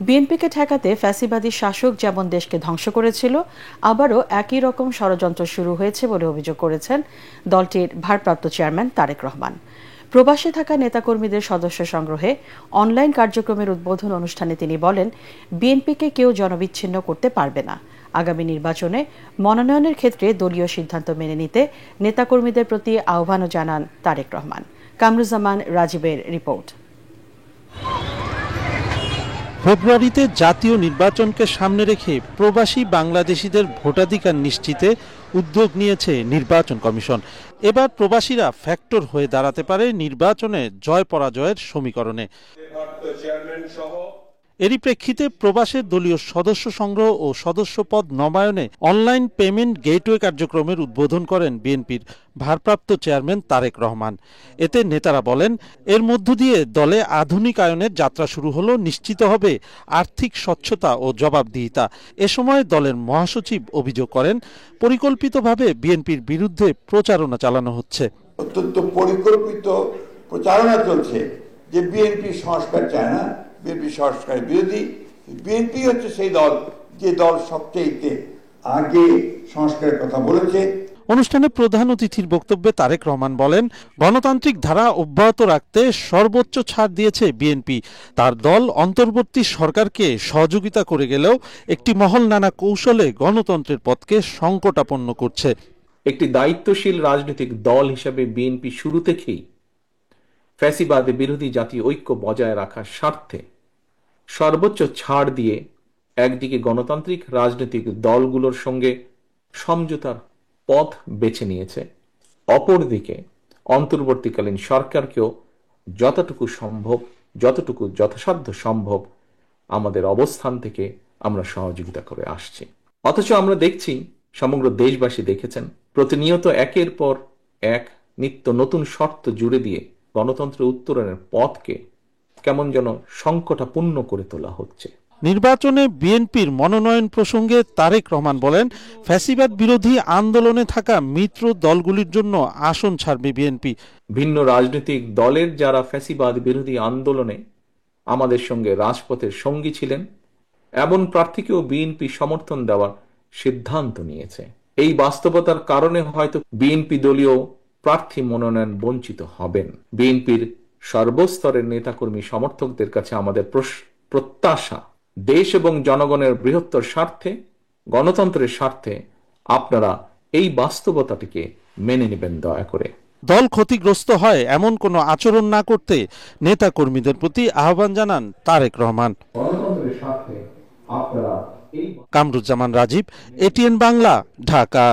বিএনপিকে ঠেকাতে ফ্যাসিবাদী শাসক যেমন দেশকে ধ্বংস করেছিল, আবারও একই রকম ষড়যন্ত্র শুরু হয়েছে বলে অভিযোগ করেছেন দলটির ভারপ্রাপ্ত চেয়ারম্যান তারেক রহমান। প্রবাসে থাকা নেতাকর্মীদের সদস্য সংগ্রহে অনলাইন কার্যক্রমের উদ্বোধন অনুষ্ঠানে তিনি বলেন, বিএনপিকে কেউ জনবিচ্ছিন্ন করতে পারবে না। আগামী নির্বাচনে মনোনয়নের ক্ষেত্রে দলীয় সিদ্ধান্ত মেনে নিতে নেতাকর্মীদের প্রতি আহ্বানও জানান তারেক রহমান। কামরুজ্জামান রাজীবের রিপোর্ট। ফেব্রুয়ারিতে জাতীয় নির্বাচনকে সামনে রেখে প্রবাসী বাংলাদেশিদের ভোটাধিকার নিশ্চিতে উদ্যোগ নিয়েছে নির্বাচন কমিশন। এবার প্রবাসীরা ফ্যাক্টর হয়ে দাঁড়াতে পারে নির্বাচনে জয় পরাজয়ের সমীকরণে। এরই প্রেক্ষিতে প্রবাসের দলীয় সদস্য সংগ্রহ ও সদস্য পদ নবায়নে অনলাইন পেমেন্ট গেটওয়ে কার্যক্রমের উদ্বোধন করেন বিএনপির ভারপ্রাপ্ত চেয়ারম্যান তারেক রহমান। এতে নেতারা বলেন, এর মধ্য দিয়ে দলে আধুনিকায়নের যাত্রা শুরু হলো, নিশ্চিত হবে আর্থিক স্বচ্ছতা ও জবাবদিহিতা। এ সময় দলের মহাসচিব অভিযোগ করেন, পরিকল্পিতভাবে বিএনপির বিরুদ্ধে প্রচারণা চালানো হচ্ছে। অত্যন্ত পরিকল্পিত প্রচারণা চলছে যে বিএনপি সংস্কার চায় না, বিএনপি সংস্কার বিরোধী। বিএনপি হচ্ছে সেই দল যে দল সবচেয়ে আগে সংস্কারের কথা বলেছে। অনুষ্ঠানে প্রধান অতিথির বক্তব্যে তারেক রহমান বলেন, গণতান্ত্রিক ধারা অব্যাহত রাখতে সর্বোচ্চ ছাড় দিয়েছে বিএনপি। তার দল অন্তর্বর্তী সরকারকে সহযোগিতা করে গেলেও একটি মহল নানা কৌশলে গণতন্ত্রের পথকে সংকটাপন্ন করছে। একটি দায়িত্বশীল রাজনৈতিক দল হিসেবে বিএনপি শুরু থেকেই ফ্যাসিবাদ বিরোধী জাতীয় ঐক্য বজায় রাখার স্বার্থে সর্বোচ্চ ছাড় দিয়ে একদিকে গণতান্ত্রিক রাজনৈতিক দলগুলোর সঙ্গে সমঝোতার পথ বেছে নিয়েছে, অপরদিকে অন্তর্বর্তীকালীন সরকারকেও যতটুকু সম্ভব, যতটুকু যথাসাধ্য সম্ভব আমাদের অবস্থান থেকে আমরা সহযোগিতা করে আসছি। অথচ আমরা দেখছি, সমগ্র দেশবাসী দেখেছেন, প্রতিনিয়ত একের পর এক নিত্য নতুন শর্ত জুড়ে দিয়ে গণতন্ত্রের উত্তরণের পথকে কেমন যেন সংকটাপূর্ণ করে তোলা হচ্ছে। নির্বাচনে বিএনপির মনোনয়ন প্রসঙ্গে তারেক রহমান বলেন, ফ্যাসিবাদ বিরোধী আন্দোলনে থাকা মিত্র দলগুলির জন্য আসন ছাড়বে বিএনপি। ভিন্ন রাজনৈতিক দলের যারা ফ্যাসিবাদ বিরোধী আন্দোলনে আমাদের সঙ্গে রাজপথের সঙ্গী ছিলেন, এমন প্রার্থীকেও বিএনপি সমর্থন দেওয়ার সিদ্ধান্ত নিয়েছে। এই বাস্তবতার কারণে হয়তো বিএনপি দলীয় প্রার্থী মনোনয়ন বঞ্চিত হবেন। বিএনপির সর্বস্তরের নেতাকর্মী সমর্থকদের কাছে আমাদের প্রত্যাশা, দেশ এবং জনগণের বৃহত্তর স্বার্থে, গণতন্ত্রের স্বার্থে আপনারা এই বাস্তবতাটিকে মেনে নেবেন দয়া করে। দল ক্ষতিগ্রস্ত হয় এমন কোনো আচরণ না করতে নেতা কর্মীদের প্রতি আহ্বান জানান তারেক রহমান। গণতন্ত্রের স্বার্থে আপনারা কামরুজ্জামান রাজীব, এটিএন বাংলা, ঢাকা।